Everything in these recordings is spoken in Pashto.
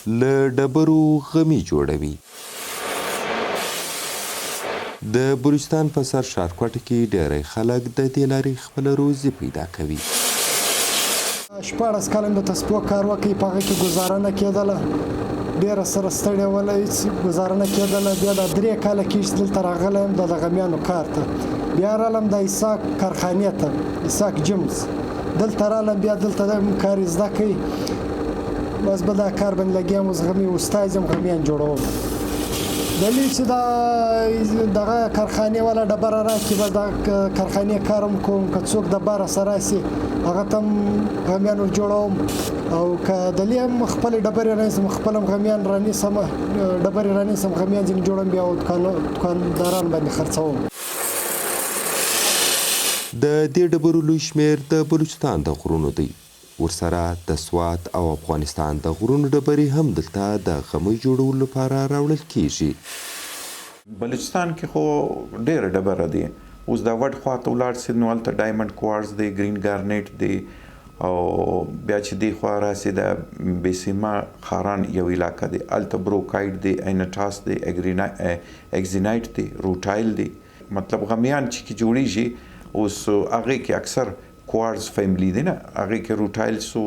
له ډبرو غمي جوړوي. د بلوچستان په سر ښارکوټه کې ډېری خلک د دې لارې خپله روزي پیدا کوي. 14 کاله مې د تسپو کار وکړ، په هغه کې ګزاره نه کېدله، ډېره سره ستړې وله، هېڅ ګزاره نه کېدله. بیا دا 3 کاله کېږي چې دلته راغلی یم د غمیانو کار ته. بیا رالم د اسحاق کارخانې ته، اسحاق جیمز، دلته رالم، بیا دلته د کار زده کوي، بس به دا کار باندې لګیا یم. اوس غمي استاد یم، غمیان جوړوم. دلیل چې دغه کارخانې والا ډبره راکړي، بس د کارخانې کار هم کوم. که څوک د بار سره راسي هغه ته هم غمیان جوړوم، او که دلې هم خپلې ډبرې رانیسم، خپل هم غمیان رانیسم، ډبرې رانیسم، غمیان ځینې جوړوم، بیا دکانداران باندې خرڅوم. د دې ډبرو لوی شمېر د بلوچستان د غرونو دی. ورسره د سوات او افغانستان د غرونو ډبرې هم دلته د غمي جوړولو لپاره راوړل کیږي. بلوچستان کې خو ډېره ډبره دی. اوس د وډ خواته ولاړ سي نو هلته ډایمنډ کوارز دی، ګرین ګارنیټ دی، او بیا چې دې خوا راسي د بیسیما خاران یو علاقه دی، هلته بروکایډ دی، اینټاس دی، اګزینایټ دی، روټایل دی. مطلب غمیان چې کې جوړیږي اوس هغې کې اکثر کوارز فیملی دی نه، هغې کې روټایل سو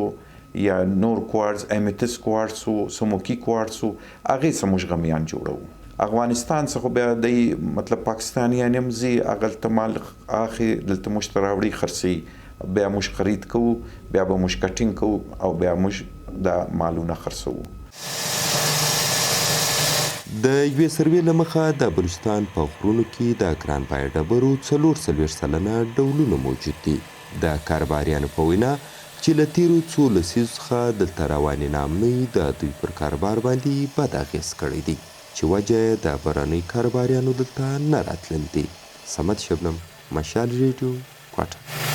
یا نور کوارز، ایمیتس کوارز سو، سموکی کوارز سو، هغې څه موږ غمیان جوړوو. افغانستان څخه بیا دی مطلب پاکستانیان هم ځي، هغلته مال اخلي، دلته موږ ته راوړي، خرڅوي، بیا موږ خرید کوو، بیا به موږ کټینګ کوو او بیا موږ دا مالونه خرڅوو. د یوې سروې له مخه د بلوچستان په غرونو کې د ګران بیه ډبرو 44 سلنه ډولونه موجود دي. د کاروباریانو په وینا چې له تیرو څو لسیزو څخه دلته روانې ناامنۍ د دوی پر کاروبار باندې بد اغېز کړی دی، چې وجه د بهرنیو کاروباریانو دلته نه راتلل دي. صمد شبنم، مشال ریډیو، کوټه.